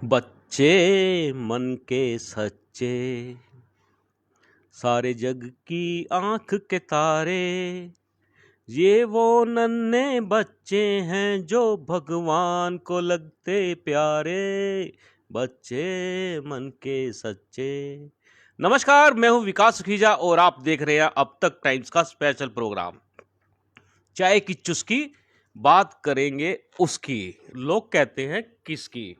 बच्चे मन के सच्चे, सारे जग की आंख के तारे, ये वो नन्हे बच्चे हैं जो भगवान को लगते प्यारे, बच्चे मन के सच्चे। नमस्कार, मैं हूं विकास सुखीजा और आप देख रहे हैं अब तक टाइम्स का स्पेशल प्रोग्राम चाय की चुस्की। बात करेंगे उसकी, लोग कहते हैं किसकी।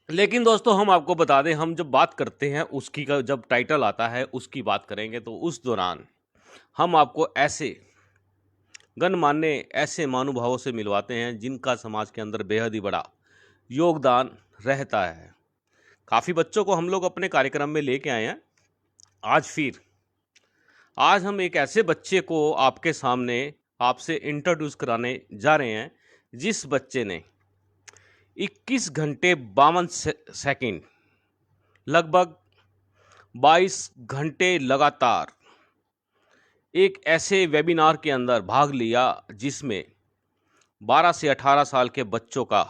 लेकिन दोस्तों हम आपको बता दें, हम जब बात करते हैं उसकी का जब टाइटल आता है उसकी बात करेंगे तो उस दौरान हम आपको ऐसे गणमान्य ऐसे महानुभावों से मिलवाते हैं जिनका समाज के अंदर बेहद ही बड़ा योगदान रहता है। काफ़ी बच्चों को हम लोग अपने कार्यक्रम में लेके आए हैं। आज हम एक ऐसे बच्चे को आपके सामने आपसे इंट्रोड्यूस कराने जा रहे हैं जिस बच्चे ने 21 घंटे 52 सेकंड लगभग 22 घंटे लगातार एक ऐसे वेबिनार के अंदर भाग लिया जिसमें 12 से 18 साल के बच्चों का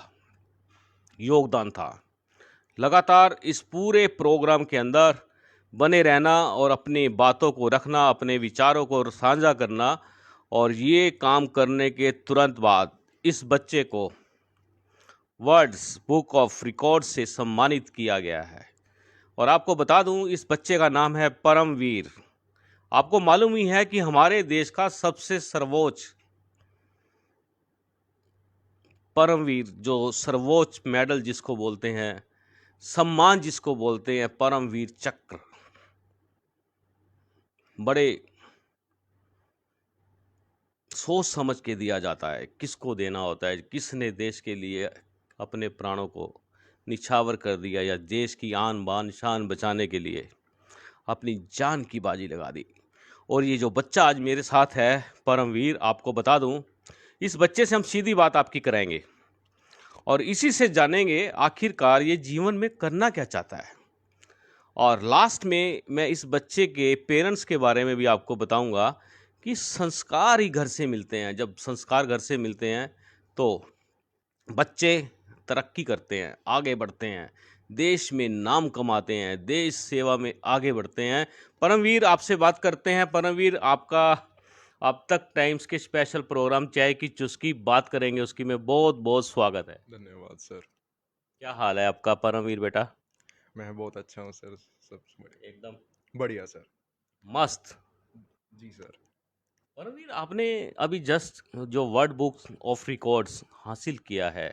योगदान था। लगातार इस पूरे प्रोग्राम के अंदर बने रहना और अपनी बातों को रखना, अपने विचारों को साझा करना, और ये काम करने के तुरंत बाद इस बच्चे को वर्ल्ड्स बुक ऑफ रिकॉर्ड से सम्मानित किया गया है। और आपको बता दूं, इस बच्चे का नाम है परमवीर। आपको मालूम ही है कि हमारे देश का सबसे सर्वोच्च परमवीर, जो सर्वोच्च मेडल जिसको बोलते हैं, सम्मान जिसको बोलते हैं, परमवीर चक्र, बड़े सोच समझ के दिया जाता है। किसको देना होता है, किसने देश के लिए अपने प्राणों को निछावर कर दिया या देश की आन बान शान बचाने के लिए अपनी जान की बाजी लगा दी। और ये जो बच्चा आज मेरे साथ है परमवीर, आपको बता दूं, इस बच्चे से हम सीधी बात आपकी कराएंगे और इसी से जानेंगे आखिरकार ये जीवन में करना क्या चाहता है। और लास्ट में मैं इस बच्चे के पेरेंट्स के बारे में भी आपको बताऊंगा कि संस्कार ही घर से मिलते हैं। जब संस्कार घर से मिलते हैं तो बच्चे तरक्की करते हैं, आगे बढ़ते हैं, देश में नाम कमाते हैं, देश सेवा में आगे बढ़ते हैं। परमवीर, आपसे बात करते हैं। परमवीर, आपका अब तक टाइम्स के स्पेशल प्रोग्राम चाय की चुस्की बात करेंगे उसकी में बहुत बहुत स्वागत है। धन्यवाद सर। क्या हाल है आपका परमवीर बेटा? मैं बहुत अच्छा हूँ सर, सब बढ़िया। एकदम बढ़िया सर। मस्त। जी सर। परमवीर, आपने अभी जस्ट जो वर्ल्ड बुक ऑफ रिकॉर्ड्स हासिल किया है,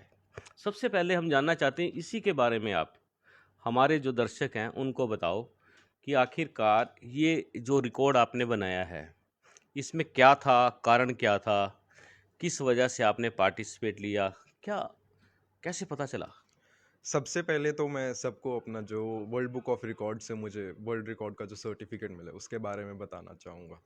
सबसे पहले हम जानना चाहते हैं इसी के बारे में। आप हमारे जो दर्शक हैं उनको बताओ कि आखिरकार ये जो रिकॉर्ड आपने बनाया है इसमें क्या था, कारण क्या था, किस वजह से आपने पार्टिसिपेट लिया, क्या कैसे पता चला? सबसे पहले तो मैं सबको अपना जो वर्ल्ड बुक ऑफ रिकॉर्ड से मुझे वर्ल्ड रिकॉर्ड का जो सर्टिफिकेट मिला उसके बारे में बताना चाहूँगा।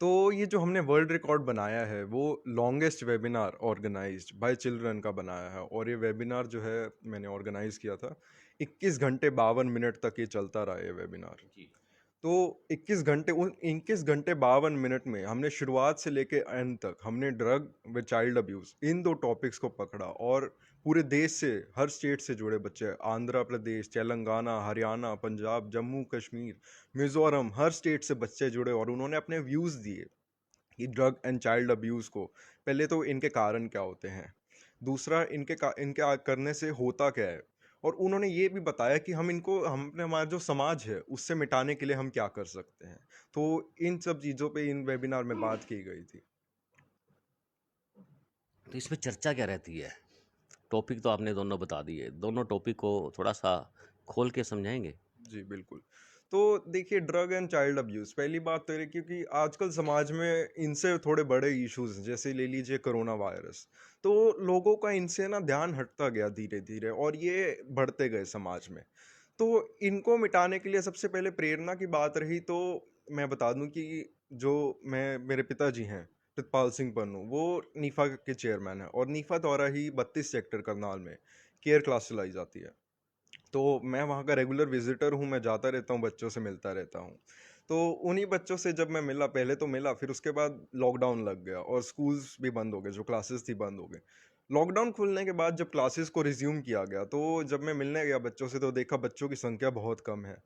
तो ये जो हमने वर्ल्ड रिकॉर्ड बनाया है वो longest webinar organised by children का बनाया है, और ये वेबिनार जो है मैंने ऑर्गेनाइज किया था। 21 घंटे 52 मिनट तक ये चलता रहा ये वेबिनार। जी। तो 21 घंटे 52 मिनट में हमने शुरुआत से लेके एंड तक हमने ड्रग व चाइल्ड अब्यूज़ इन दो टॉपिक्स को पकड़ा, और पूरे देश से, हर स्टेट से जुड़े बच्चे, आंध्र प्रदेश, तेलंगाना, हरियाणा, पंजाब, जम्मू कश्मीर, मिज़ोरम, हर स्टेट से बच्चे जुड़े और उन्होंने अपने व्यूज़ दिए कि ड्रग एंड चाइल्ड अब्यूज़ को, पहले तो इनके कारण क्या होते हैं, दूसरा इनके करने से होता क्या है, और उन्होंने ये भी बताया कि हम इनको, हम अपने, हमारा जो समाज है उससे मिटाने के लिए हम क्या कर सकते हैं। तो इन सब चीज़ों पे इन वेबिनार में बात की गई थी। तो इसमें चर्चा क्या रहती है? टॉपिक तो आपने दोनों बता दिए, दोनों टॉपिक को थोड़ा सा खोल के समझाएंगे? जी बिल्कुल। तो देखिए, ड्रग एंड चाइल्ड अब्यूज़, पहली बात तो ये, क्योंकि आजकल समाज में इनसे थोड़े बड़े इश्यूज, जैसे ले लीजिए कोरोना वायरस, तो लोगों का इनसे ना ध्यान हटता गया धीरे धीरे, और ये बढ़ते गए समाज में। तो इनको मिटाने के लिए सबसे पहले प्रेरणा की बात रही, तो मैं बता दूं कि जो मैं मेरे पिताजी हैं, प्रितपाल सिंह पन्नू, वो नीफा के चेयरमैन हैं, और नीफा द्वारा ही 32 सेक्टर करनाल में केयर क्लास चलाई जाती है। तो मैं वहाँ का रेगुलर विजिटर हूँ, मैं जाता रहता हूँ, बच्चों से मिलता रहता हूँ। तो उन्हीं बच्चों से जब मैं मिला, पहले तो मिला, फिर उसके बाद लॉकडाउन लग गया और स्कूल्स भी बंद हो गए, जो क्लासेस थी बंद हो गए। लॉकडाउन खुलने के बाद जब क्लासेस को रिज्यूम किया गया, तो जब मैं मिलने गया बच्चों से तो देखा बच्चों की संख्या बहुत कम है।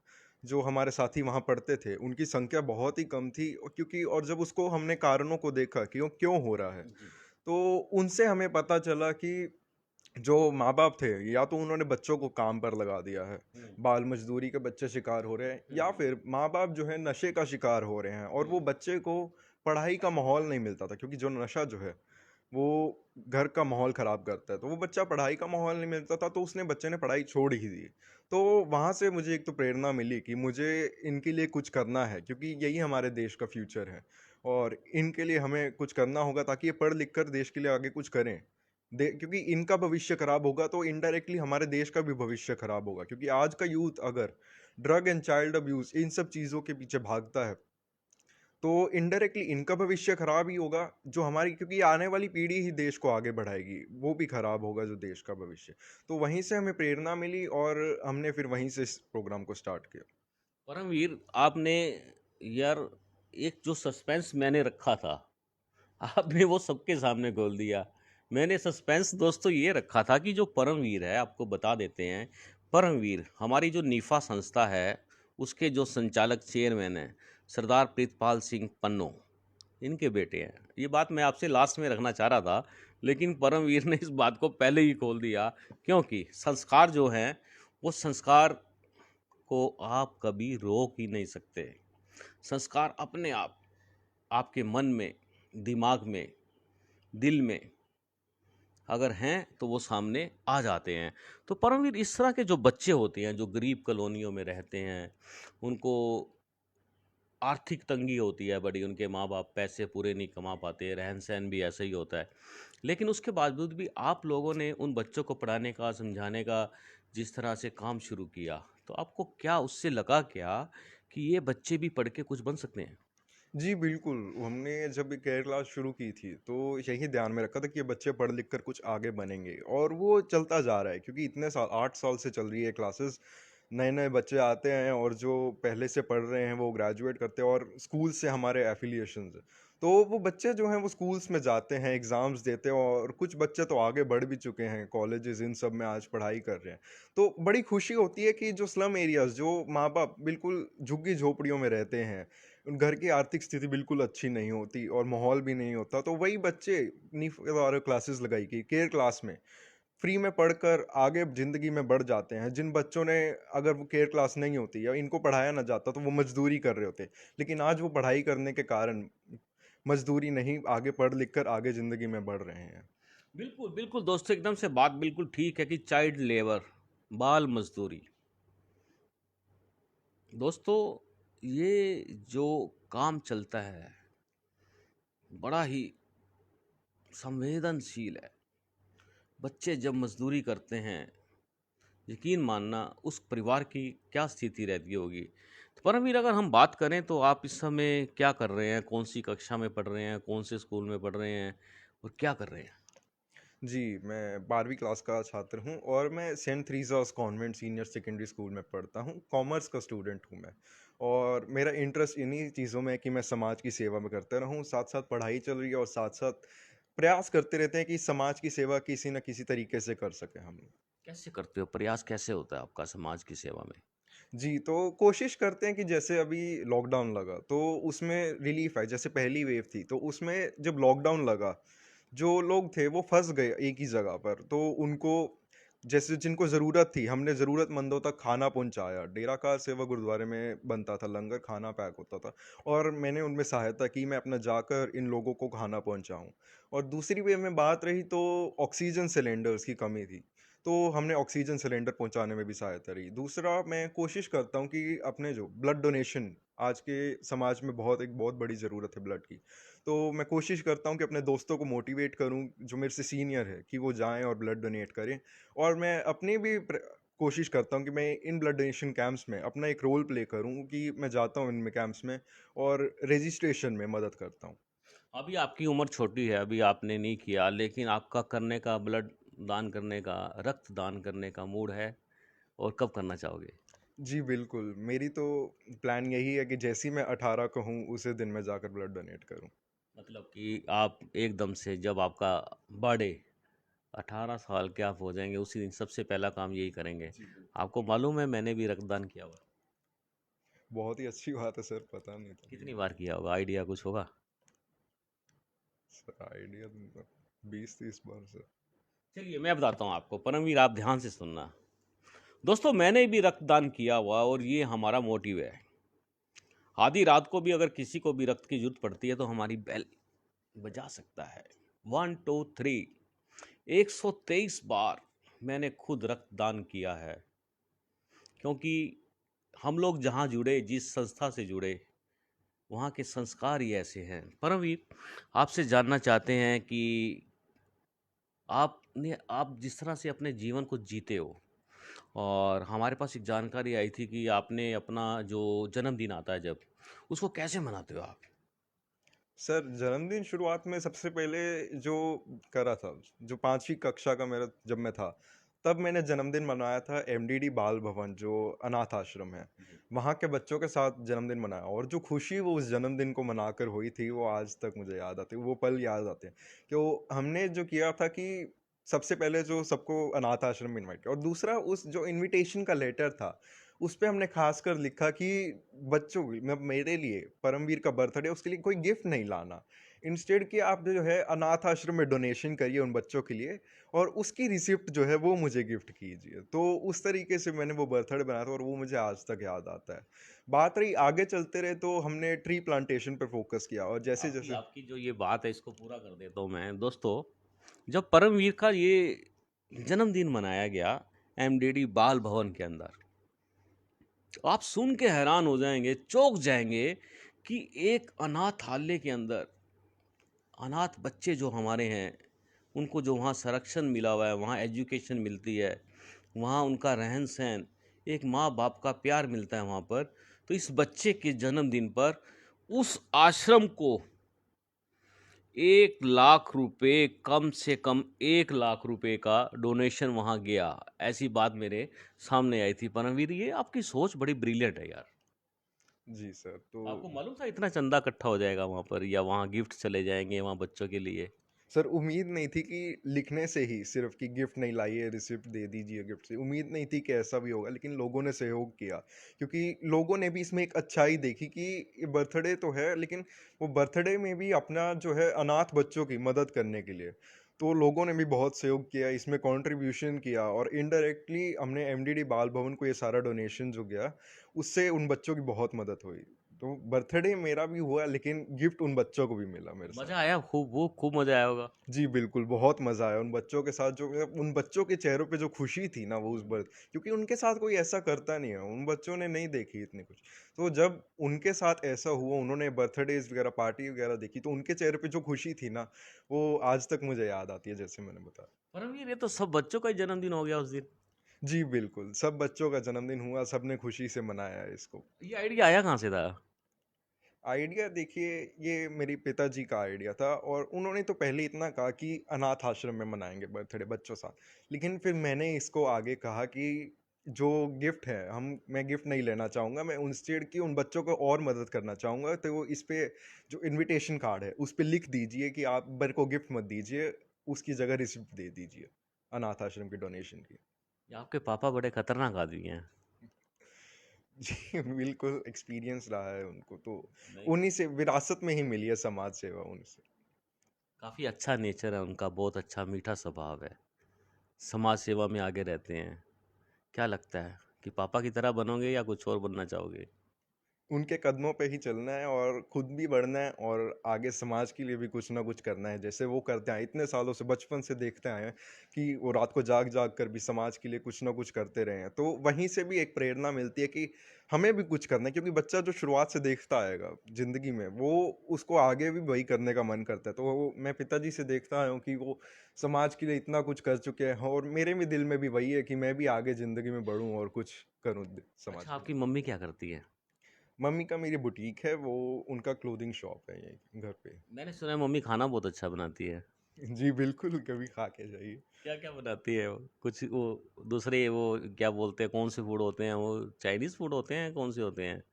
जो हमारे साथी वहाँ पढ़ते थे, उनकी संख्या बहुत ही कम थी और क्योंकि और जब उसको हमने कारणों को देखा कि वो क्यों हो रहा है, जी। तो उनसे हमें पता चला कि जो माँ-बाप थे, या तो उन्होंने बच्चों को काम पर लगा दिया है, हुँ, बाल मज़दूरी के बच्चे शिकार हो रहे हैं, हुँ, या हुँ, फिर माँ-बाप जो है नशे का शिकार हो रहे हैं और वो हुँ, बच्चे को पढ़ाई का माहौल नहीं मिलता था क्योंकि जो नशा जो है, वो घर का माहौल ख़राब करता है। तो वो बच्चा पढ़ाई का माहौल नहीं मिलता था, तो उसने बच्चे ने पढ़ाई छोड़ ही दी। तो वहाँ से मुझे एक तो प्रेरणा मिली कि मुझे इनके लिए कुछ करना है क्योंकि यही हमारे देश का फ्यूचर है और इनके लिए हमें कुछ करना होगा ताकि ये पढ़ लिख कर देश के लिए आगे कुछ करें। दे क्योंकि इनका भविष्य खराब होगा तो इनडायरेक्टली हमारे देश का भी भविष्य खराब होगा क्योंकि आज का यूथ अगर ड्रग एंड चाइल्ड अब्यूज इन सब चीज़ों के पीछे भागता है तो इनडायरेक्टली इनका भविष्य खराब ही होगा जो हमारी क्योंकि आने वाली पीढ़ी ही देश को आगे बढ़ाएगी वो भी खराब होगा जो देश का भविष्य। तो वहीं से हमें प्रेरणा मिली और हमने फिर वहीं से इस प्रोग्राम को स्टार्ट किया। परमवीर, आपने यार एक जो सस्पेंस मैंने रखा था, आपने वो सबके सामने खोल दिया। मैंने सस्पेंस दोस्तों ये रखा था कि जो परमवीर है, आपको बता देते हैं, परमवीर हमारी जो नीफा संस्था है, उसके जो संचालक चेयरमैन हैं, सरदार प्रीतपाल सिंह पन्नू, इनके बेटे हैं। ये बात मैं आपसे लास्ट में रखना चाह रहा था, लेकिन परमवीर ने इस बात को पहले ही खोल दिया, क्योंकि संस्कार जो हैं, वो संस्कार को आप कभी रोक ही नहीं सकते। संस्कार अपने आप आपके मन में, दिमाग में, दिल में अगर हैं तो वो सामने आ जाते हैं। तो परमवीर, इस तरह के जो बच्चे होते हैं जो गरीब कॉलोनियों में रहते हैं, उनको आर्थिक तंगी होती है बड़ी, उनके माँ बाप पैसे पूरे नहीं कमा पाते, रहन सहन भी ऐसा ही होता है, लेकिन उसके बावजूद भी आप लोगों ने उन बच्चों को पढ़ाने का, समझाने का जिस तरह से काम शुरू किया, तो आपको क्या उससे लगा क्या कि ये बच्चे भी पढ़ के कुछ बन सकते हैं? जी, बिल्कुल। हमने जब ये केयर क्लास शुरू की थी, तो यही ध्यान में रखा था कि ये बच्चे पढ़ लिख कर कुछ आगे बनेंगे और वो चलता जा रहा है क्योंकि इतने साल 8 साल से चल रही है क्लासेस। नए-नए बच्चे आते हैं और जो पहले से पढ़ रहे हैं, वो ग्रेजुएट करते हैं और स्कूल से हमारे एफ़िलिएशंस हैं। तो वो बच्चे जो हैं, वो स्कूल्स में जाते हैं, एग्ज़ाम्स देते हैं और कुछ बच्चे तो आगे बढ़ भी चुके हैं, कॉलेजेस इन सब में आज पढ़ाई कर रहे हैं। तो बड़ी खुशी होती है कि जो स्लम एरियाज़, जो माँ-बाप बिल्कुल झुग्गी-झोपड़ियों में रहते हैं, उन घर की आर्थिक स्थिति बिल्कुल अच्छी नहीं होती और माहौल भी नहीं होता, तो वही बच्चे नीफ के द्वारा क्लासेस लगाई गई केयर क्लास में फ्री में पढ़कर आगे ज़िंदगी में बढ़ जाते हैं। जिन बच्चों ने अगर वो केयर क्लास नहीं होती या इनको पढ़ाया ना जाता तो वो मज़दूरी कर रहे होते। लेकिन आज वो पढ़ाई करने के कारण मज़दूरी नहीं, आगे पढ़ लिख कर आगे ज़िंदगी में बढ़ रहे हैं। बिल्कुल बिल्कुल दोस्तों, एकदम से बात बिल्कुल ठीक है कि चाइल्ड लेबर, बाल मजदूरी, दोस्तों ये जो काम चलता है बड़ा ही संवेदनशील है। बच्चे जब मजदूरी करते हैं, यकीन मानना उस परिवार की क्या स्थिति रहती होगी। तो परमवीर, अगर हम बात करें तो आप इस समय क्या कर रहे हैं, कौन सी कक्षा में पढ़ रहे हैं, कौन से स्कूल में पढ़ रहे हैं और क्या कर रहे हैं? जी, मैं 12वीं क्लास का छात्र हूँ और मैं saint Theresa's convent senior secondary school में पढ़ता हूँ। कॉमर्स का स्टूडेंट हूँ मैं और मेरा इंटरेस्ट इन्हीं चीज़ों में है कि मैं समाज की सेवा में करता रहूँ। साथ-साथ पढ़ाई चल रही है और साथ-साथ प्रयास करते रहते हैं कि समाज की सेवा किसी न किसी तरीके से कर सकें हम। कैसे करते हो प्रयास, कैसे होता है आपका समाज की सेवा में? जी, तो कोशिश करते हैं कि जैसे अभी लॉकडाउन लगा, तो उसमें रिलीफ़ आए, जैसे पहली वेव थी, तो उसमें जब लॉकडाउन लगा, जो लोग थे वो फँस गए एक ही जगह पर, तो उनको जैसे जिनको ज़रूरत थी, हमने ज़रूरतमंदों तक खाना पहुँचाया। डेरा कार सेवा गुरुद्वारे में बनता था लंगर, खाना पैक होता था और मैंने उनमें सहायता की, मैं अपना जाकर इन लोगों को खाना पहुँचाऊँ। और दूसरी वेव में बात रही तो ऑक्सीजन सिलेंडर्स की कमी थी। तो हमने ऑक्सीजन सिलेंडर पहुंचाने में भी सहायता रही। दूसरा, मैं कोशिश करता हूँ कि अपने जो ब्लड डोनेशन आज के समाज में एक बहुत बड़ी ज़रूरत है ब्लड की। तो मैं कोशिश करता हूँ कि अपने दोस्तों को मोटिवेट करूँ जो मेरे से सीनियर है कि वो जाएँ और ब्लड डोनेट करें और मैं अपनी भी कोशिश करता हूँ कि मैं इन ब्लड डोनेशन कैंप्स में अपना एक रोल प्ले करूँ कि मैं जाता हूँ इनमें कैंप्स में और रजिस्ट्रेशन में मदद करता हूँ। अभी आपकी उम्र छोटी है, अभी आपने नहीं किया, लेकिन आपका करने का, ब्लड दान करने का, रक्त दान करने का मूड है, और कब करना चाहोगे? जी, बिल्कुल। मेरी तो प्लान यही है कि जैसे ही मैं 18 का हूँ, उसी दिन मैं जाकर ब्लड डोनेट करूँ। मतलब कि आप एकदम से जब आपका बर्थडे 18 साल के आप हो जाएंगे उसी दिन सबसे पहला काम यही करेंगे। जी बिल्कुल। आपको मालूम है मैंने भी रक्तदान किया हुआ है। बहुत ही अच्छी बात है सर, पता नहीं था कितनी मुझे। बार किया होगा, आइडिया कुछ होगा? सर आइडिया 20-30 बार सर। चलिए मैं बताता हूँ आपको, परमवीर आप ध्यान से सुनना। दोस्तों मैंने भी रक्तदान किया हुआ और ये हमारा मोटिव है। आधी रात को भी अगर किसी को भी रक्त की जरूरत पड़ती है तो हमारी बेल बजा सकता है। 1 2 3 123 बार मैंने खुद रक्तदान किया है। क्योंकि हम लोग जहाँ जुड़े, जिस संस्था से जुड़े, वहाँ के संस्कार ही ऐसे हैं। परमवीर आपसे जानना चाहते हैं कि आप जिस तरह से अपने जीवन को जीते हो, और हमारे पास एक जानकारी आई थी कि आपने अपना जो जन्मदिन आता है जब, उसको कैसे मनाते हो आप? सर जन्मदिन शुरुआत में सबसे पहले जो करा था, जो 5वीं कक्षा का मेरा जब मैं था, तब मैंने जन्मदिन मनाया था एमडीडी बाल भवन जो अनाथ आश्रम है, जी। वहाँ के बच्चों के साथ जन्मदिन मनाया। और जो खुशी वो उस जन्मदिन को मनाकर हुई थी वो आज तक मुझे याद आती है, वो पल याद आते हैं कि वो हमने जो किया था कि सबसे पहले जो सबको अनाथ आश्रम में इनवाइट किया, और दूसरा उस जो इनविटेशन का लेटर था उस पे हमने खासकर लिखा कि बच्चों के मतलब मेरे लिए परमवीर का बर्थडे, उसके लिए कोई गिफ्ट नहीं लाना, इंस्टेड कि आप जो है अनाथ आश्रम में डोनेशन करिए उन बच्चों के लिए, और उसकी रिसिप्ट जो है वो मुझे गिफ्ट कीजिए। तो उस तरीके से मैंने वो बर्थडे बनाया था और वो मुझे आज तक याद आता है। बात रही आगे चलते रहे तो हमने ट्री प्लांटेशन पर फोकस किया, और जैसे आपकी जैसे आपकी जो ये बात है इसको पूरा कर देता हूँ मैं। दोस्तों जब परमवीर का ये जन्मदिन मनाया गया एमडीडी बाल भवन के अंदर, तो आप सुन के हैरान हो जाएंगे, चौंक जाएंगे कि एक अनाथालय के अंदर अनाथ बच्चे जो हमारे हैं, उनको जो वहाँ संरक्षण मिला हुआ है, वहाँ एजुकेशन मिलती है, वहाँ उनका रहन सहन, एक माँ बाप का प्यार मिलता है वहाँ पर। तो इस बच्चे के जन्मदिन पर उस आश्रम को 1 लाख रुपए, कम से कम 1 लाख रुपए का डोनेशन वहाँ गया। ऐसी बात मेरे सामने आई थी। परमवीर ये आपकी सोच बड़ी ब्रिलियंट है यार। जी सर। तो आपको मालूम था इतना चंदा इकट्ठा हो जाएगा वहाँ पर, या वहाँ गिफ्ट चले जाएंगे वहाँ बच्चों के लिए? सर उम्मीद नहीं थी कि लिखने से ही सिर्फ कि गिफ्ट नहीं लाइए रिसिप्ट दे दीजिए, गिफ्ट से उम्मीद नहीं थी कि ऐसा भी होगा, लेकिन लोगों ने सहयोग किया, क्योंकि लोगों ने भी इसमें एक अच्छाई देखी कि ये बर्थडे तो है लेकिन वो बर्थडे में भी अपना जो है अनाथ बच्चों की मदद करने के लिए, तो लोगों ने भी बहुत सहयोग किया, इसमें कंट्रीब्यूशन किया, और इनडायरेक्टली हमने एमडीडी बाल भवन को ये सारा डोनेशन जो गया उससे उन बच्चों की बहुत मदद हुई। तो बर्थडे मेरा भी हुआ लेकिन गिफ्ट उन बच्चों को भी मिला मेरे साथ। मजा आया खूब, वो खूब मजा आया होगा। जी, बिल्कुल, बहुत मज़ा आया उन बच्चों के साथ, जो उन बच्चों के चेहरों पे जो खुशी थी ना वो उस हम्म। बर्थ, क्योंकि उनके साथ कोई ऐसा करता नहीं है, उन बच्चों ने नहीं देखी इतनी कुछ। तो जब उनके साथ ऐसा हुआ, उन्होंने बर्थडेज़ वगैरह, पार्टी वगैरह देखी, तो उनके चेहरे पे जो खुशी थी ना, वो आज तक मुझे याद आती है, जैसे मैंने बताया। परमवीर ये तो सब बच्चों का ही जन्मदिन हो गया उस दिन। जी, बिल्कुल, सब बच्चों का जन्मदिन हुआ, सबने खुशी से मनाया है इसको। ये आइडिया आया कहाँ से था? आइडिया देखिए, ये मेरे पिताजी का आइडिया था, और उन्होंने तो पहले इतना कहा कि अनाथ आश्रम में मनाएंगे बर्थडे बच्चों साथ, लेकिन फिर मैंने इसको आगे कहा कि जो गिफ्ट है, हम मैं गिफ्ट नहीं लेना चाहूँगा, मैं इंस्टेड कि उन बच्चों को और मदद करना चाहूँगा, तो वो इस पे जो इनविटेशन कार्ड है उस पे लिख दीजिए कि आप मेरे को गिफ्ट मत दीजिए, उसकी जगह रिसिप्ट दे दीजिए अनाथ आश्रम के डोनेशन की। ये आपके पापा बड़े खतरनाक आदमी हैं। जी बिल्कुल, एक्सपीरियंस रहा है उनको, तो नहीं, उन्हीं से विरासत में ही मिली है समाज सेवा उनसे। काफ़ी अच्छा नेचर है उनका, बहुत अच्छा मीठा स्वभाव है, समाज सेवा में आगे रहते हैं। क्या लगता है कि पापा की तरह बनोगे या कुछ और बनना चाहोगे? उनके कदमों पे ही चलना है और खुद भी बढ़ना है, और आगे समाज के लिए भी कुछ ना कुछ करना है, जैसे वो करते हैं इतने सालों से, बचपन से देखते आए हैं कि वो रात को जाग जाग कर भी समाज के लिए कुछ ना कुछ करते रहे हैं। तो वहीं से भी एक प्रेरणा मिलती है कि हमें भी कुछ करना है, क्योंकि बच्चा जो शुरुआत से देखता आएगा जिंदगी में, वो उसको आगे भी वही करने का मन करता है। तो मैं पिताजी से देखता आया हूँ कि वो समाज के लिए इतना कुछ कर चुके हैं, और मेरे भी दिल में भी वही है कि मैं भी आगे जिंदगी में बढ़ूँ और कुछ करूँ समाज अच्छा, के लिए। आपकी मम्मी क्या करती है? मम्मी का मेरी बुटीक है, वो उनका क्लोथिंग शॉप है यहीं घर पे। मैंने सुना है मम्मी खाना बहुत अच्छा बनाती है। जी बिल्कुल, कभी खा के जाइए। क्या क्या बनाती है वो? कुछ वो दूसरे वो क्या बोलते हैं, कौन से फूड होते हैं वो? चाइनीज फूड होते हैं, कौन से होते हैं?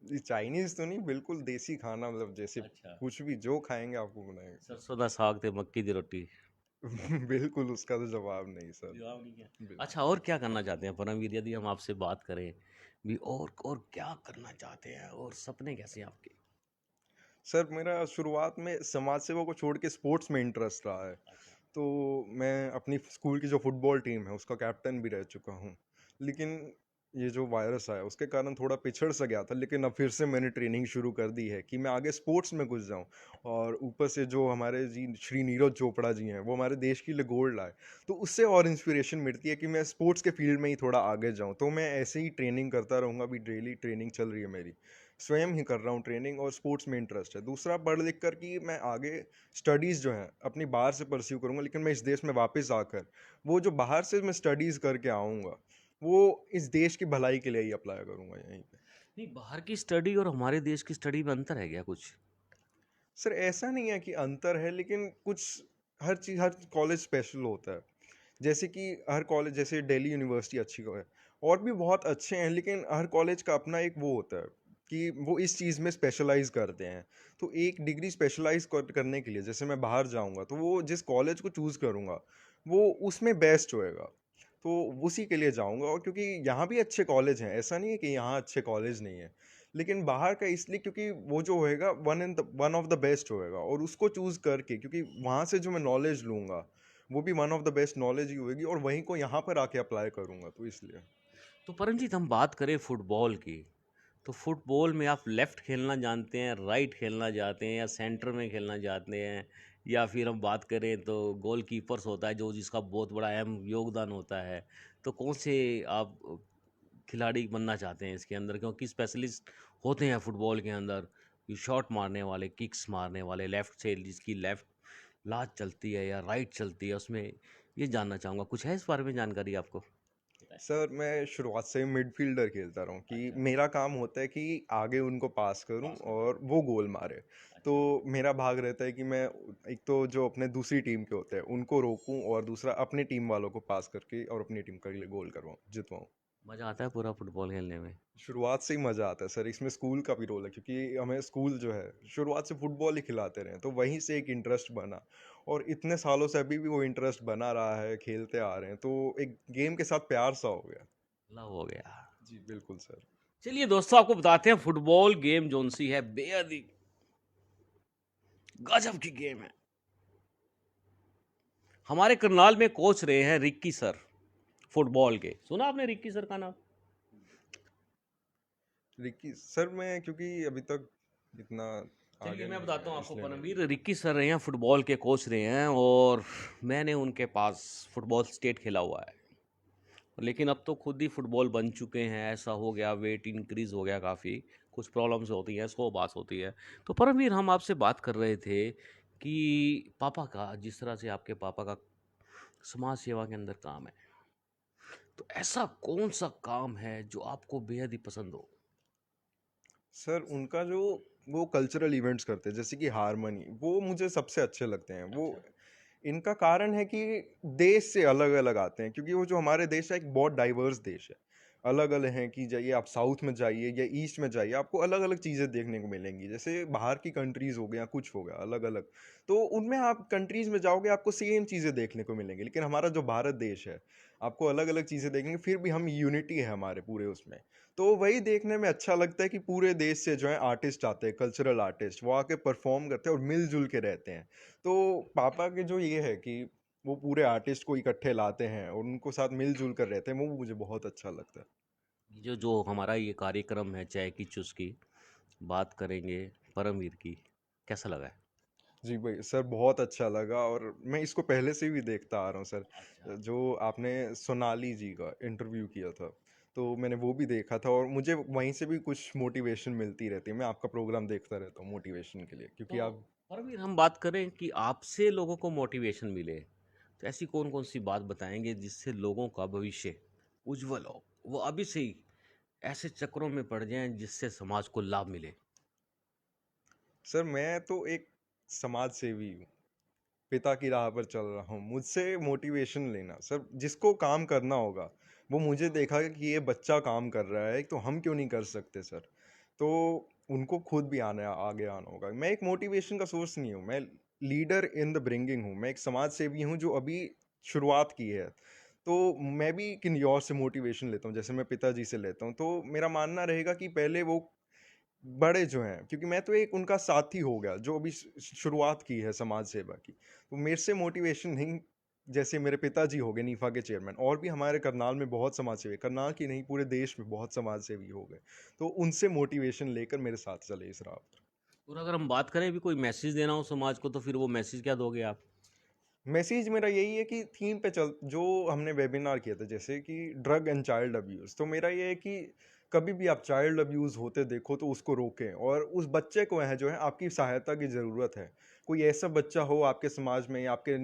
जी चाइनीज़ तो नहीं, बिल्कुल देसी खाना, मतलब जैसे अच्छा, कुछ भी जो खाएँगे आपको बनाएँगे। सरसों दा साग ते मक्की दी रोटी। बिल्कुल उसका तो जवाब नहीं सर। जवाब नहीं है। बिल्कुल। अच्छा, और क्या करना चाहते हैं परमवीर, यदि हम आपसे बात करें भी, और क्या करना चाहते हैं और सपने कैसे हैं आपके? सर मेरा शुरुआत में समाज सेवा को छोड़ के स्पोर्ट्स में इंटरेस्ट रहा है। अच्छा। तो मैं अपनी स्कूल की जो फुटबॉल टीम है उसका कैप्टन भी रह चुका हूँ। लेकिन ये जो वायरस आया उसके कारण थोड़ा पिछड़ सा गया था, लेकिन अब फिर से मैंने ट्रेनिंग शुरू कर दी है कि मैं आगे स्पोर्ट्स में घुस जाऊँ। और ऊपर से जो हमारे जी श्री नीरज चोपड़ा जी हैं वो हमारे देश के लिए गोल्ड लाए, तो उससे और इंस्पिरेशन मिलती है कि मैं स्पोर्ट्स के फील्ड में ही थोड़ा आगे जाऊँ। तो मैं ऐसे ही ट्रेनिंग करता रहूँगा, अभी डेली ट्रेनिंग चल रही है मेरी, स्वयं ही कर रहा हूँ ट्रेनिंग, और स्पोर्ट्स में इंटरेस्ट है। दूसरा पढ़ लिख कर कि मैं आगे स्टडीज़ जो है अपनी बाहर से परस्यू करूँगा, लेकिन मैं इस देश में वापस आकर वो जो बाहर से मैं स्टडीज़ करके आऊँगा वो इस देश की भलाई के लिए ही अप्लाई करूँगा यहीं पे। नहीं, बाहर की स्टडी और हमारे देश की स्टडी में अंतर है क्या कुछ? सर ऐसा नहीं है कि अंतर है, लेकिन कुछ हर चीज़ हर कॉलेज स्पेशल होता है। जैसे कि हर कॉलेज, जैसे दिल्ली यूनिवर्सिटी अच्छी है, और भी बहुत अच्छे हैं, लेकिन हर कॉलेज का अपना एक वो होता है कि वो इस चीज़ में स्पेशलाइज करते हैं। तो एक डिग्री स्पेशलाइज करने के लिए जैसे मैं बाहर जाऊंगा तो वो जिस कॉलेज को चूज़ करूंगा वो उसमें बेस्ट होएगा, तो उसी के लिए जाऊंगा। और क्योंकि यहाँ भी अच्छे कॉलेज हैं, ऐसा नहीं है कि यहाँ अच्छे कॉलेज नहीं है, लेकिन बाहर का इसलिए क्योंकि वो जो होएगा वन ऑफ द बेस्ट होएगा, और उसको चूज़ करके क्योंकि वहाँ से जो मैं नॉलेज लूँगा वो भी one of the best knowledge ही होगी, और वहीं को यहाँ पर आके अप्लाई करूँगा, तो इसलिए। तो परमजीत, हम बात करें फुटबॉल की, तो फुटबॉल में आप लेफ्ट खेलना जानते हैं, राइट खेलना जानते हैं, या सेंटर में खेलना जानते हैं, या फिर हम बात करें तो गोलकीपर्स होता है जो जिसका बहुत बड़ा अहम योगदान होता है, तो कौन से आप खिलाड़ी बनना चाहते हैं इसके अंदर, क्योंकि स्पेशलिस्ट होते हैं फुटबॉल के अंदर, ये शॉट मारने वाले, किक्स मारने वाले, लेफ्ट से जिसकी लेफ्ट लात चलती है या राइट चलती है, उसमें ये जानना चाहूँगा, कुछ है इस बारे में जानकारी आपको? बताएं। सर मैं शुरुआत से मिडफील्डर खेलता रहा हूँ कि अच्छा। मेरा काम होता है कि आगे उनको पास करूँ पास करना। और वो गोल मारे। तो अच्छा। मेरा भाग रहता है कि मैं एक तो जो अपने दूसरी टीम के होते हैं उनको रोकूं, और दूसरा अपनी टीम वालों को पास करके और अपनी टीम के लिए गोल करवाऊँ, जितवाऊँ। मज़ा आता है पूरा फुटबॉल खेलने में? शुरुआत से ही मज़ा आता है सर, इसमें स्कूल का भी रोल है क्योंकि हमें स्कूल जो है शुरुआत से फुटबॉल ही खिलाते रहे, तो वहीं से एक इंटरेस्ट बना, और इतने सालों से अभी भी वो इंटरेस्ट बना रहा है, खेलते आ रहे हैं, तो एक गेम के साथ प्यार सा हो गया। लव हो गया। जी बिल्कुल सर। चलिए दोस्तों, आपको बताते हैं फुटबॉल गेम जोन सी है, बेहद ही गजब की गेम है। हमारे करनाल में कोच रहे हैं रिक्की सर, फुटबॉल के। सुना आपने रिक्की सर का नाम? रिकी सर, मैं क्योंकि अभी तक इतना चलिए आगे मैं नहीं बताता हूँ है आपको इसलिए नहीं परमवीर, बोल रिक्की सर रहे हैं फुटबॉल के कोच रहे हैं, और मैंने उनके पास फुटबॉल स्टेट खेला हुआ है, लेकिन अब तो खुद ही फुटबॉल बन चुके हैं। ऐसा हो गया, वेट इंक्रीज हो गया काफ़ी, कुछ प्रॉब्लम्स होती हैं, स्लो पास होती है। तो परमवीर, हम आपसे बात कर रहे थे कि पापा का, जिस तरह से आपके पापा का समाज सेवा के अंदर काम है, तो ऐसा कौन सा काम है जो आपको बेहद ही पसंद हो? सर उनका जो वो कल्चरल इवेंट्स करते हैं जैसे कि हारमनी, वो मुझे सबसे अच्छे लगते हैं। वो अच्छा। इनका कारण है कि देश से अलग अलग आते हैं, क्योंकि वो जो हमारे देश है एक बहुत डाइवर्स देश है। अलग अलग हैं कि जाइए आप साउथ में जाइए या ईस्ट में जाइए, आपको अलग अलग चीज़ें देखने को मिलेंगी। जैसे बाहर की कंट्रीज हो गया, कुछ हो गया अलग अलग, तो उनमें आप कंट्रीज में जाओगे आपको सेम चीज़ें देखने को मिलेंगी, लेकिन हमारा जो भारत देश है आपको अलग अलग चीज़ें देखेंगे, फिर भी हम यूनिटी है हमारे पूरे उसमें। तो वही देखने में अच्छा लगता है कि पूरे देश से जो है आर्टिस्ट आते हैं, कल्चरल आर्टिस्ट, वो आके परफॉर्म करते हैं और मिलजुल के रहते हैं। तो पापा के जो ये है कि वो पूरे आर्टिस्ट को इकट्ठे लाते हैं और उनको साथ मिलजुल कर रहते हैं, वो मुझे बहुत अच्छा लगता है। जो जो हमारा ये कार्यक्रम है चाय की चुस्की, बात करेंगे परमवीर की, कैसा लगा है? जी भाई सर, बहुत अच्छा लगा, और मैं इसको पहले से भी देखता आ रहा हूँ अच्छा। सर। जो आपने सोनाली जी का इंटरव्यू किया था, तो मैंने वो भी देखा था, और मुझे वहीं से भी कुछ मोटिवेशन मिलती रहती है। मैं आपका प्रोग्राम देखता रहता हूँ मोटिवेशन के लिए, क्योंकि तो आप। परमवीर, हम बात करें कि आपसे लोगों को मोटिवेशन मिले, तो ऐसी कौन कौन सी बात बताएंगे जिससे लोगों का भविष्य उज्जवल हो, वो अभी से ही ऐसे चक्रों में पड़ जाएं जिससे समाज को लाभ मिले? सर मैं तो एक समाज सेवी हूँ, पिता की राह पर चल रहा हूँ। मुझसे मोटिवेशन लेना सर, जिसको काम करना होगा वो मुझे देखा कि ये बच्चा काम कर रहा है तो हम क्यों नहीं कर सकते सर। तो उनको खुद भी आना आगे आना होगा। मैं एक मोटिवेशन का सोर्स नहीं हूँ, मैं लीडर इन द ब्रिंगिंग हूँ, मैं एक समाज सेवी हूँ जो अभी शुरुआत की है। तो मैं भी किन्हीं और से मोटिवेशन लेता हूँ, जैसे मैं पिताजी से लेता हूँ। तो मेरा मानना रहेगा कि पहले वो बड़े जो हैं, क्योंकि मैं तो एक उनका साथी हो गया जो अभी शुरुआत की है समाज सेवा की। तो मेरे से मोटिवेशन नहीं, जैसे मेरे पिताजी हो गए नीफा के चेयरमैन, और भी हमारे करनाल में बहुत समाज सेवी, करनाल की नहीं पूरे देश में बहुत समाज सेवी हो गए। तो उनसे मोटिवेशन लेकर मेरे साथ चले इस राह पर। और अगर हम बात करें भी कोई मैसेज देना हो समाज को, तो फिर वो मैसेज क्या दोगे आप? मैसेज मेरा यही है कि थीम पे चल, जो हमने वेबिनार किया था जैसे कि ड्रग एंड चाइल्ड अब्यूज़, तो मेरा ये है कि कभी भी आप चाइल्ड अब्यूज़ होते देखो तो उसको रोकें, और उस बच्चे को है जो है आपकी सहायता की ज़रूरत है। कोई ऐसा बच्चा हो आपके समाज में या आपके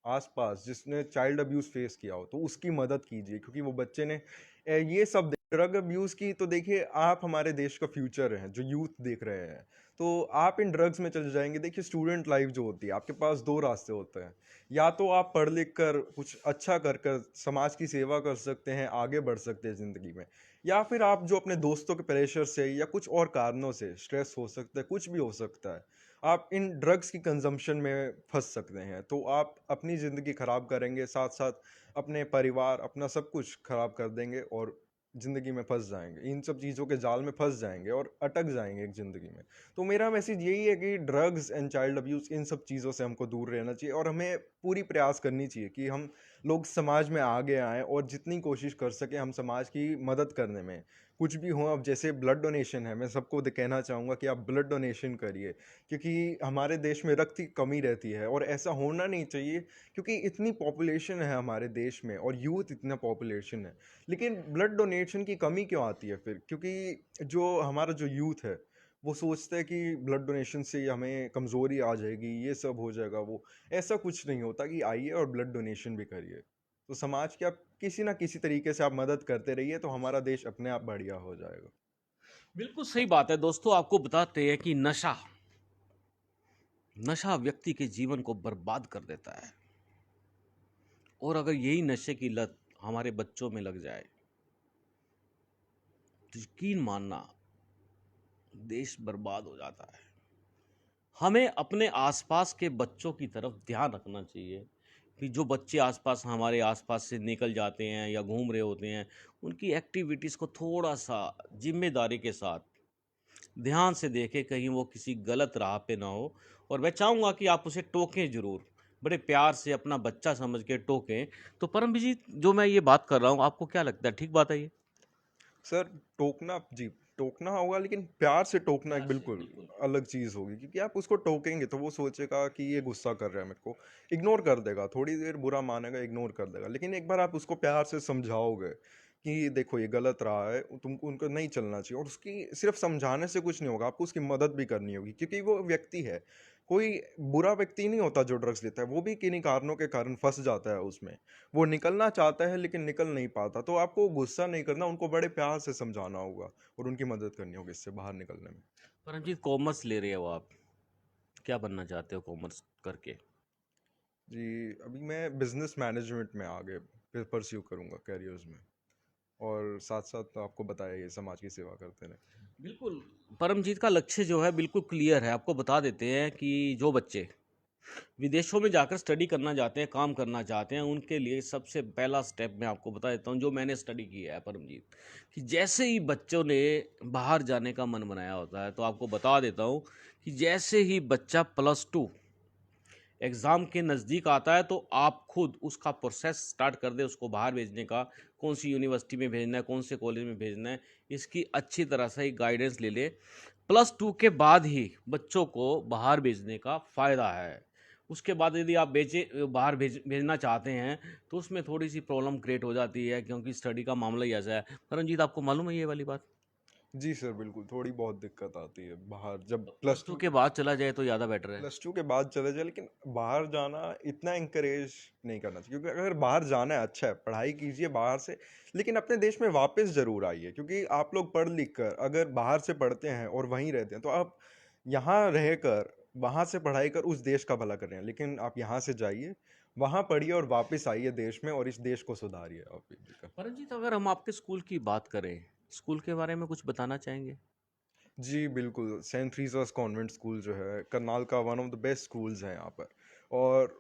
आस-पास जिसने चाइल्ड अब्यूज़ फेस किया हो, तो उसकी मदद कीजिए, क्योंकि वो बच्चे ने ये सब ड्रग अब्यूज़ की, तो देखिए आप हमारे देश का फ्यूचर हैं, जो यूथ देख रहे हैं। तो आप इन ड्रग्स में चले जाएँगे, देखिए स्टूडेंट लाइफ़ जो होती है, आपके पास 2 रास्ते होते हैं। या तो आप पढ़ लिख कर कुछ अच्छा कर कर समाज की सेवा कर सकते हैं, आगे बढ़ सकते हैं ज़िंदगी में, या फिर आप जो अपने दोस्तों के प्रेशर से या कुछ और कारणों से, स्ट्रेस हो सकता है, कुछ भी हो सकता है, आप इन ड्रग्स की कंजम्पशन में फंस सकते हैं। तो आप अपनी ज़िंदगी खराब करेंगे, साथ साथ अपने परिवार, अपना सब कुछ खराब कर देंगे, और ज़िंदगी में फंस जाएंगे, इन सब चीज़ों के जाल में फंस जाएंगे और अटक जाएंगे एक ज़िंदगी में। तो मेरा मैसेज यही है कि ड्रग्स एंड चाइल्ड अब्यूज़, इन सब चीज़ों से हमको दूर रहना चाहिए, और हमें पूरी प्रयास करनी चाहिए कि हम लोग समाज में आगे आएँ और जितनी कोशिश कर सकें हम समाज की मदद करने में। कुछ भी हो, अब जैसे ब्लड डोनेशन है, मैं सबको कहना चाहूँगा कि आप ब्लड डोनेशन करिए, क्योंकि हमारे देश में रक्त की कमी रहती है और ऐसा होना नहीं चाहिए, क्योंकि इतनी पॉपुलेशन है हमारे देश में और यूथ इतना पॉपुलेशन है। लेकिन ब्लड डोनेशन की कमी क्यों आती है फिर? क्योंकि जो हमारा जो यूथ है, वो सोचते हैं कि ब्लड डोनेशन से हमें कमज़ोरी आ जाएगी, ये सब हो जाएगा वो। ऐसा कुछ नहीं होता, कि आइए और ब्लड डोनेशन भी करिए। तो समाज की आप किसी न किसी तरीके से आप मदद करते रहिए, तो हमारा देश अपने आप बढ़िया हो जाएगा। बिल्कुल सही बात है दोस्तों। आपको बताते हैं कि नशा नशा व्यक्ति के जीवन को बर्बाद कर देता है, और अगर यही नशे की लत हमारे बच्चों में लग जाए तो यकीन मानना देश बर्बाद हो जाता है। हमें अपने आसपास के बच्चों की तरफ ध्यान रखना चाहिए कि जो बच्चे आसपास हमारे आसपास से निकल जाते हैं या घूम रहे होते हैं, उनकी एक्टिविटीज़ को थोड़ा सा जिम्मेदारी के साथ ध्यान से देखें, कहीं वो किसी गलत राह पे ना हो। और मैं चाहूँगा कि आप उसे टोकें ज़रूर, बड़े प्यार से अपना बच्चा समझ के टोकें। तो परमजीत, जो मैं ये बात कर रहा हूँ, आपको क्या लगता है, ठीक बात है ये? सर, टोकना, जी, टोकना होगा, लेकिन प्यार से टोकना एक प्यार से, बिल्कुल बिल्कुल। अलग चीज़ होगी, क्योंकि आप उसको टोकेंगे तो वो सोचेगा कि ये गुस्सा कर रहा है मेरे को, इग्नोर कर देगा, थोड़ी देर बुरा मानेगा, इग्नोर कर देगा। लेकिन एक बार आप उसको प्यार से समझाओगे कि देखो ये गलत रहा है, तुमको उनको नहीं चलना चाहिए, और उसकी सिर्फ समझाने से कुछ नहीं होगा, आपको उसकी मदद भी करनी होगी, क्योंकि वो व्यक्ति है, कोई बुरा व्यक्ति नहीं होता जो ड्रग्स लेता है, वो भी किन्हीं कारणों के कारण फंस जाता है उसमें। वो निकलना चाहता है लेकिन निकल नहीं पाता, तो आपको गुस्सा नहीं करना, उनको बड़े प्यार से समझाना होगा और उनकी मदद करनी होगी इससे बाहर निकलने में। परमजीत, कॉमर्स ले रहे हो आप, क्या बनना चाहते हो कॉमर्स करके? जी, अभी मैं बिजनेस मैनेजमेंट में आगे परस्यू करूंगा कैरियर्स में, और साथ साथ आपको बताया ये समाज की सेवा करते रहे। बिल्कुल। परमजीत का लक्ष्य जो है बिल्कुल क्लियर है। आपको बता देते हैं कि जो बच्चे विदेशों में जाकर स्टडी करना चाहते हैं, काम करना चाहते हैं, उनके लिए सबसे पहला स्टेप मैं आपको बता देता हूँ, जो मैंने स्टडी किया है परमजीत, कि जैसे ही बच्चों ने बाहर जाने का मन बनाया होता है, तो आपको बता देता हूँ कि जैसे ही बच्चा +2 एग्ज़ाम के नज़दीक आता है, तो आप खुद उसका प्रोसेस स्टार्ट कर दें उसको बाहर भेजने का। कौन सी यूनिवर्सिटी में भेजना है, कौन से कॉलेज में भेजना है, इसकी अच्छी तरह से एक गाइडेंस ले ले। +2 के बाद ही बच्चों को बाहर भेजने का फ़ायदा है। उसके बाद यदि आप बाहर भेजना चाहते हैं, तो उसमें थोड़ी सी प्रॉब्लम क्रिएट हो जाती है, क्योंकि स्टडी का मामला ही ऐसा है। परमजीत, आपको मालूम है ये वाली बात? जी सर, बिल्कुल, थोड़ी बहुत दिक्कत आती है बाहर जब तो प्लस +2 टू के बाद चला जाए तो ज़्यादा बेटर है। प्लस टू के बाद चले जाए, लेकिन बाहर जाना इतना इंकरेज नहीं करना चाहिए, क्योंकि अगर बाहर जाना है, अच्छा है, पढ़ाई कीजिए बाहर से, लेकिन अपने देश में वापस ज़रूर आइए, क्योंकि आप लोग पढ़ लिख कर अगर बाहर से पढ़ते हैं और वहीं रहते हैं, तो आप यहाँ रहकर वहाँ से पढ़ाई कर उस देश का भला कर रहे हैं, लेकिन आप यहाँ से जाइए, वहाँ पढ़िए और वापस आइए देश में, और इस देश को सुधारिए आप भी। परमजीत, अगर हम आपके स्कूल की बात करें, स्कूल के बारे में कुछ बताना चाहेंगे? जी, बिल्कुल, सेंट थ्रीज़ास कॉन्वेंट स्कूल जो है, करनाल का one of the best schools है यहाँ पर। और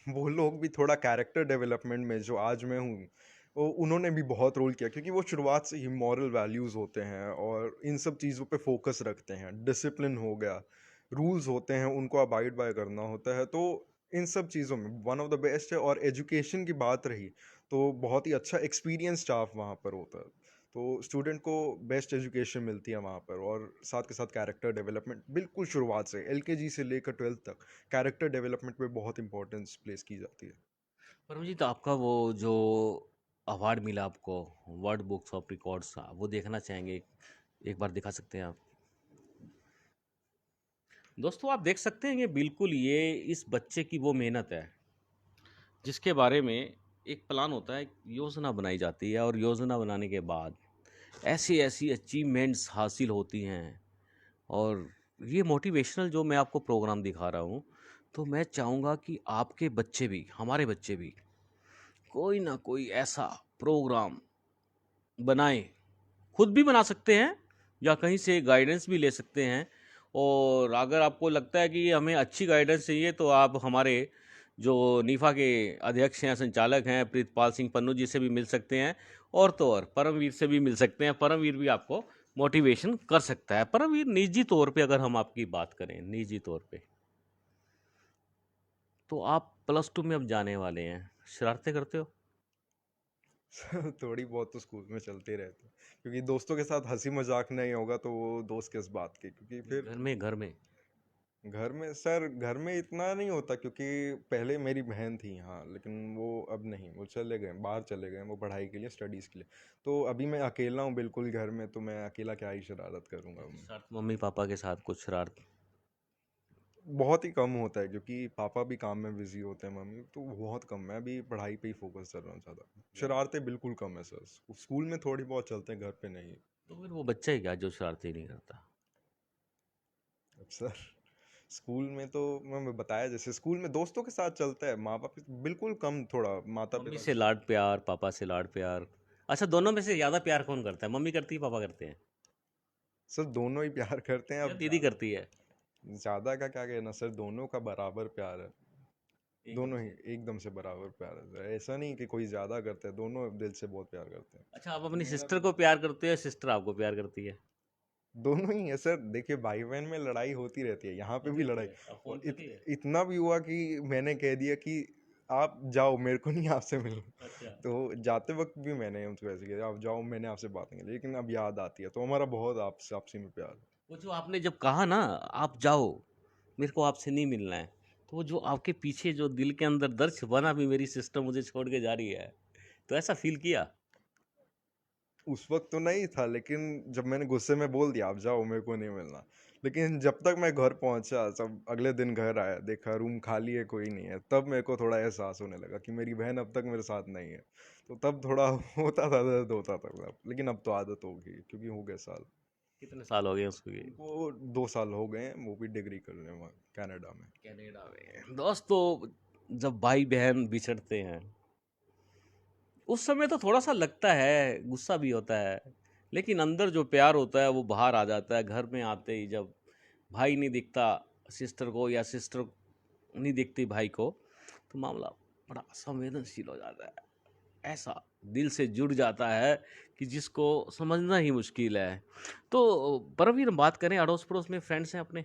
वो लोग भी थोड़ा कैरेक्टर डेवलपमेंट में जो आज मैं हूँ, वो उन्होंने भी बहुत रोल किया क्योंकि वो शुरुआत से ही मॉरल वैल्यूज़ होते हैं और इन सब चीज़ों पे फ़ोकस रखते हैं। डिसिप्लिन हो गया, रूल्स होते हैं, उनको अबाइड बाय करना होता है, तो इन सब चीज़ों में वन ऑफ द बेस्ट है। और एजुकेशन की बात रही, तो बहुत ही अच्छा एक्सपीरियंस स्टाफ वहाँ पर होता है। तो स्टूडेंट को बेस्ट एजुकेशन मिलती है वहाँ पर, और साथ के साथ कैरेक्टर डेवलपमेंट बिल्कुल शुरुआत से एलकेजी से लेकर 12th तक कैरेक्टर डेवलपमेंट पे बहुत इंपॉर्टेंस प्लेस की जाती है। परमजीत, आपका वो जो अवार्ड मिला आपको, वर्ल्ड बुक्स ऑफ रिकॉर्ड्स का, वो देखना चाहेंगे? एक बार दिखा सकते हैं आप? दोस्तों, आप देख सकते हैं कि बिल्कुल ये इस बच्चे की वो मेहनत है जिसके बारे में एक प्लान होता है, एक योजना बनाई जाती है, और योजना बनाने के बाद ऐसी ऐसी अचीवमेंट्स हासिल होती हैं। और ये मोटिवेशनल जो मैं आपको प्रोग्राम दिखा रहा हूँ, तो मैं चाहूँगा कि आपके बच्चे भी, हमारे बच्चे भी कोई ना कोई ऐसा प्रोग्राम बनाएं। खुद भी बना सकते हैं या कहीं से गाइडेंस भी ले सकते हैं। और अगर आपको लगता है कि हमें अच्छी गाइडेंस चाहिए, तो आप हमारे जो नीफा के अध्यक्ष हैं, संचालक हैं, प्रीतपाल सिंह पन्नू जी से भी मिल सकते हैं। और तो और परमवीर से भी मिल सकते हैं। परमवीर भी आपको मोटिवेशन कर सकता है। परमवीर, निजी तौर पे अगर हम आपकी बात करें, निजी तौर पे, तो आप +2 में अब जाने वाले हैं, शरारतें करते हो? थोड़ी बहुत तो स्कूल में चलते रहते हैं, क्योंकि दोस्तों के साथ हंसी मजाक नहीं होगा तो वो दोस्त किस बात के, क्योंकि फिर घर में घर में सर, घर में इतना नहीं होता क्योंकि पहले मेरी बहन थी यहाँ, लेकिन वो अब नहीं, वो चले गए, बाहर चले गए, वो पढ़ाई के लिए, स्टडीज़ के लिए। तो अभी मैं अकेला हूँ बिल्कुल घर में, तो मैं अकेला क्या ही शरारत करूँगा। शरारत मम्मी पापा के साथ कुछ शरारत? बहुत ही कम होता है क्योंकि पापा भी काम में बिजी होते हैं, मम्मी तो बहुत कम है, अभी पढ़ाई पे ही फोकस कर रहा हूँ ज़्यादा। शरारतें बिल्कुल कम है सर, स्कूल में थोड़ी बहुत चलते हैं, घर पे नहीं। तो फिर वो बच्चा ही क्या जो शरारती नहीं करता? अब सर, स्कूल में तो मैं बताया, जैसे स्कूल में दोस्तों के साथ चलता है, माँ बाप बिल्कुल कम, थोड़ा माता मम्मी पिता से के साथ। लाड प्यार, पापा से लाड प्यार। अच्छा, दोनों में से ज़्यादा प्यार कौन करता है? मम्मी करती है, पापा करते हैं? सर दोनों ही प्यार करते हैं, या अब दीदी करती है? ज्यादा का क्या कहना सर, दोनों का बराबर प्यार है। एकदम दोनों ही से? एकदम से बराबर प्यार है सर, ऐसा नहीं कि कोई ज्यादा करता है, दोनों दिल से बहुत प्यार करते हैं। अच्छा, आप तो अपनी मेरा सिस्टर भी को प्यार करते हो या सिस्टर आपको प्यार करती है? दोनों ही है सर, देखिए भाई बहन में लड़ाई होती रहती है, यहाँ पे होती भी रहती लड़ाई। है, अब और फोन करती है? इतना भी हुआ कि मैंने कह दिया कि आप जाओ, मेरे को नहीं आपसे मिलना। अच्छा। तो जाते वक्त भी मैंने उनको ऐसे किया, आप जाओ, मैंने आपसे बात नहीं की, लेकिन अब याद आती है, तो हमारा बहुत आपसी में प्यार है। वो जो आपने जब कहा ना, आप जाओ, मेरे को आपसे नहीं मिलना है, तो वो जो आपके पीछे जो दिल के अंदर दर्द बना भी, मेरी सिस्टर मुझे छोड़ के जा रही है, तो ऐसा फील किया? उस वक्त तो नहीं था, लेकिन जब मैंने गुस्से में बोल दिया आप जाओ, मेरे को नहीं मिलना, लेकिन जब तक मैं घर पहुंचा, सब अगले दिन घर आया, देखा रूम खाली है, कोई नहीं है, तब मेरे को थोड़ा एहसास होने लगा कि मेरी बहन अब तक मेरे साथ नहीं है। तो तब थोड़ा होता था, दर्द होता था तब, लेकिन अब तो आदत हो गई क्योंकि हो गए साल। कितने साल हो गए उसको ये? उनको 2 साल हो गए हैं, वो भी डिग्री कर रहे हैं वहाँ कनाडा में। कनाडा में। दोस्तों, जब भाई बहन बिछड़ते हैं, उस समय तो थोड़ा सा लगता है, गुस्सा भी होता है, लेकिन अंदर जो प्यार होता है वो बाहर आ जाता है। घर में आते ही जब भाई नहीं दिखता सिस्टर को, या सिस्टर नहीं दिखती भाई को, तो मामला बड़ा संवेदनशील हो जाता है। ऐसा दिल से जुड़ जाता है कि जिसको समझना ही मुश्किल है। तो परवीन, बात करें अड़ोस पड़ोस में फ्रेंड्स हैं अपने?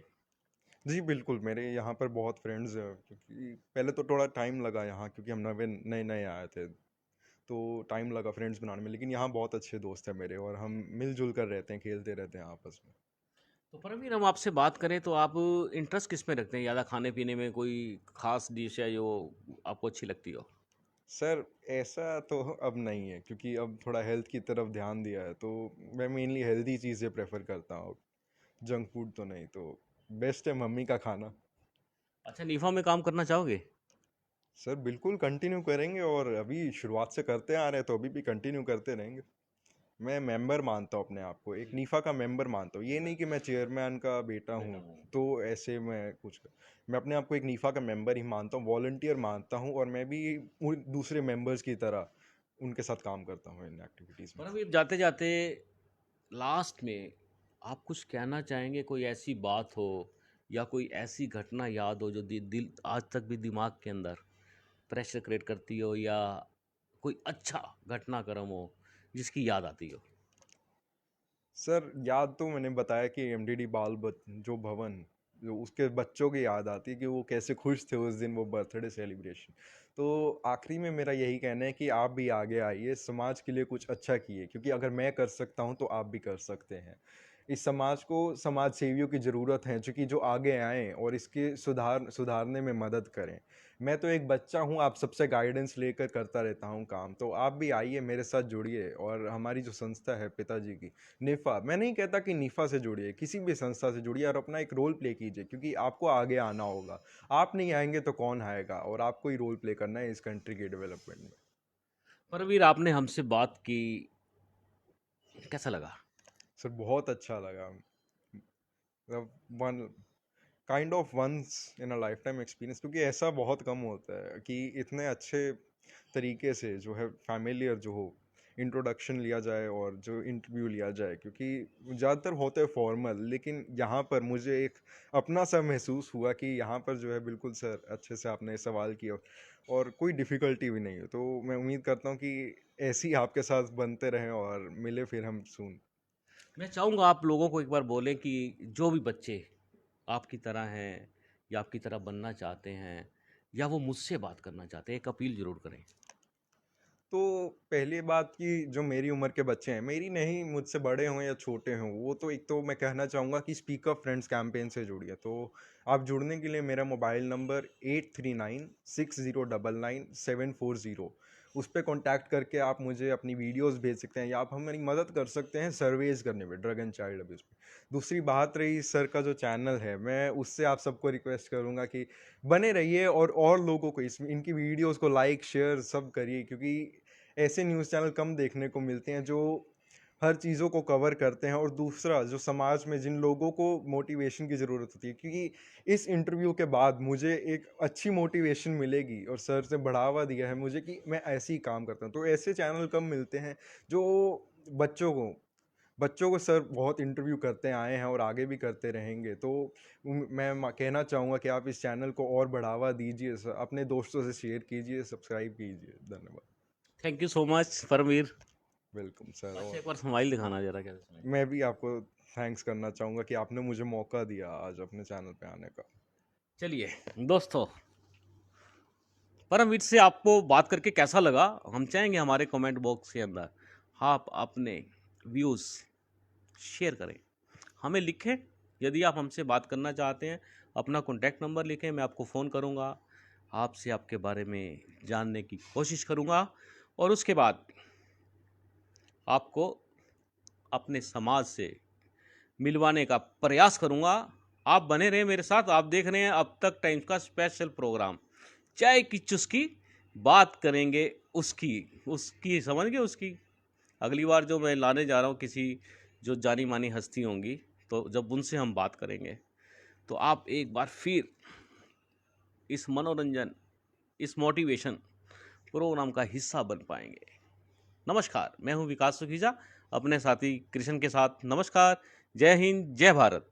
जी बिल्कुल, मेरे यहाँ पर बहुत फ्रेंड्स हैं, क्योंकि पहले तो थोड़ा टाइम लगा यहाँ, क्योंकि हम नवे नए नए आए थे, तो टाइम लगा फ्रेंड्स बनाने में, लेकिन यहाँ बहुत अच्छे दोस्त हैं मेरे, और हम मिलजुल कर रहते हैं, खेलते रहते हैं आपस में। तो परवीन, हम आपसे बात करें तो आप इंटरेस्ट किस में रखते हैं ज़्यादा? खाने पीने में कोई खास डिश है जो आपको अच्छी लगती हो? सर ऐसा तो अब नहीं है, क्योंकि अब थोड़ा हेल्थ की तरफ ध्यान दिया है, तो मैं मेनली हेल्दी चीज़ें प्रेफर करता हूँ, जंक फूड तो नहीं। तो बेस्ट है मम्मी का खाना। अच्छा, नीफा में काम करना चाहोगे? सर बिल्कुल कंटिन्यू करेंगे, और अभी शुरुआत से करते आ रहे हैं, तो अभी भी कंटिन्यू करते रहेंगे। मैं मेंबर मानता हूँ अपने आप को, एक नीफा का मेंबर मानता हूँ, ये नहीं कि मैं चेयरमैन का बेटा बेटा हूँ, हूँ। तो ऐसे मैं कुछ मैं अपने आप को एक नीफा का मेंबर ही मानता हूँ, वॉलंटियर मानता हूँ, और मैं भी दूसरे मेंबर्स की तरह उनके साथ काम करता हूँ इन एक्टिविटीज़ में। परवीन, जाते जाते लास्ट में आप कुछ कहना चाहेंगे, कोई ऐसी बात हो या कोई ऐसी घटना याद हो जो दिल आज तक भी दिमाग के अंदर प्रेशर क्रिएट करती हो, या कोई अच्छा घटनाक्रम हो जिसकी याद आती हो? सर याद तो मैंने बताया कि एमडीडी जो भवन, जो उसके बच्चों की याद आती है कि वो कैसे खुश थे उस दिन, वो बर्थडे सेलिब्रेशन। तो आखिरी में मेरा यही कहना है कि आप भी आगे आइए, समाज के लिए कुछ अच्छा कीजिए, क्योंकि अगर मैं कर सकता हूँ तो आप भी कर सकते हैं। इस समाज को समाज सेवियों की ज़रूरत है, जो कि जो आगे आएँ और इसके सुधारने में मदद करें। मैं तो एक बच्चा हूँ, आप सबसे गाइडेंस लेकर करता रहता हूँ काम, तो आप भी आइए, मेरे साथ जुड़िए और हमारी जो संस्था है पिताजी की, निफ़ा, मैं नहीं कहता कि निफ़ा से जुड़िए, किसी भी संस्था से जुड़िए और अपना एक रोल प्ले कीजिए, क्योंकि आपको आगे आना होगा। आप नहीं आएँगे तो कौन आएगा, और आपको ही रोल प्ले करना है इस कंट्री के डेवलपमेंट में। परमवीर, आपने हमसे बात की, कैसा लगा? सर बहुत अच्छा लगा। मतलब one kind of once in a lifetime experience, क्योंकि ऐसा बहुत कम होता है कि इतने अच्छे तरीके से जो है फैमिलियर जो हो इंट्रोडक्शन लिया जाए और जो इंटरव्यू लिया जाए, क्योंकि ज़्यादातर होते हैं फॉर्मल, लेकिन यहाँ पर मुझे एक अपना सा महसूस हुआ कि यहाँ पर जो है बिल्कुल सर अच्छे से आपने सवाल किया और कोई डिफ़िकल्टी भी नहीं है। तो मैं उम्मीद करता हूँ कि ऐसे ही आपके साथ बनते रहें और मिले फिर हम सून। मैं चाहूँगा आप लोगों को एक बार बोलें कि जो भी बच्चे आपकी तरह हैं या आपकी तरह बनना चाहते हैं या वो मुझसे बात करना चाहते हैं, एक अपील ज़रूर करें। तो पहली बात कि जो मेरी उम्र के बच्चे हैं, मेरी नहीं, मुझसे बड़े हों या छोटे हों, वो तो एक तो मैं कहना चाहूँगा कि स्पीक अप फ्रेंड्स कैंपेन से जुड़िए। तो आप जुड़ने के लिए मेरा मोबाइल नंबर 8396099740, उस पे कॉन्टैक्ट करके आप मुझे अपनी वीडियोस भेज सकते हैं, या आप हमारी मदद कर सकते हैं सर्वेज करने में ड्रग एंड चाइल्ड अब्यूज़ पे। दूसरी बात रही सर का जो चैनल है, मैं उससे आप सबको रिक्वेस्ट करूँगा कि बने रहिए और लोगों को इनकी वीडियोस को लाइक शेयर सब करिए, क्योंकि ऐसे न्यूज़ चैनल कम देखने को मिलते हैं जो हर चीज़ों को कवर करते हैं। और दूसरा, जो समाज में जिन लोगों को मोटिवेशन की ज़रूरत होती है, क्योंकि इस इंटरव्यू के बाद मुझे एक अच्छी मोटिवेशन मिलेगी और सर से बढ़ावा दिया है मुझे कि मैं ऐसे ही काम करता हूँ। तो ऐसे चैनल कम मिलते हैं जो बच्चों को बच्चों को सर बहुत इंटरव्यू करते आए हैं और आगे भी करते रहेंगे। तो कहना चाहूँगा कि आप इस चैनल को और बढ़ावा दीजिए सर, अपने दोस्तों से शेयर कीजिए, सब्सक्राइब कीजिए। धन्यवाद। Thank you so much Paramvir. Welcome sir. अच्छा, और एक बार स्माइल दिखाना ज़रा, क्या स्माइल। मैं भी आपको थैंक्स करना चाहूँगा कि आपने मुझे मौका दिया आज अपने चैनल पे आने का। चलिए दोस्तों, परमवीर से आपको बात करके कैसा लगा, हम चाहेंगे हमारे कमेंट बॉक्स के अंदर आप अपने व्यूज़ शेयर करें, हमें लिखें। यदि आप हमसे बात करना चाहते हैं, अपना कॉन्टैक्ट नंबर लिखें, मैं आपको फ़ोन करूंगा, आपसे आपके बारे में जानने की कोशिश करूंगा और उसके बाद आपको अपने समाज से मिलवाने का प्रयास करूंगा। आप बने रहें मेरे साथ। आप देख रहे हैं अब तक टाइम्स का स्पेशल प्रोग्राम, चाय की चुस्की, बात करेंगे उसकी उसकी समझ गए उसकी। अगली बार जो मैं लाने जा रहा हूँ किसी जो जानी मानी हस्ती होंगी, तो जब उनसे हम बात करेंगे तो आप एक बार फिर इस मनोरंजन, इस मोटिवेशन प्रोग्राम का हिस्सा बन पाएंगे। नमस्कार, मैं हूं विकास सुखीजा अपने साथी कृष्ण के साथ। नमस्कार, जय हिंद, जय भारत।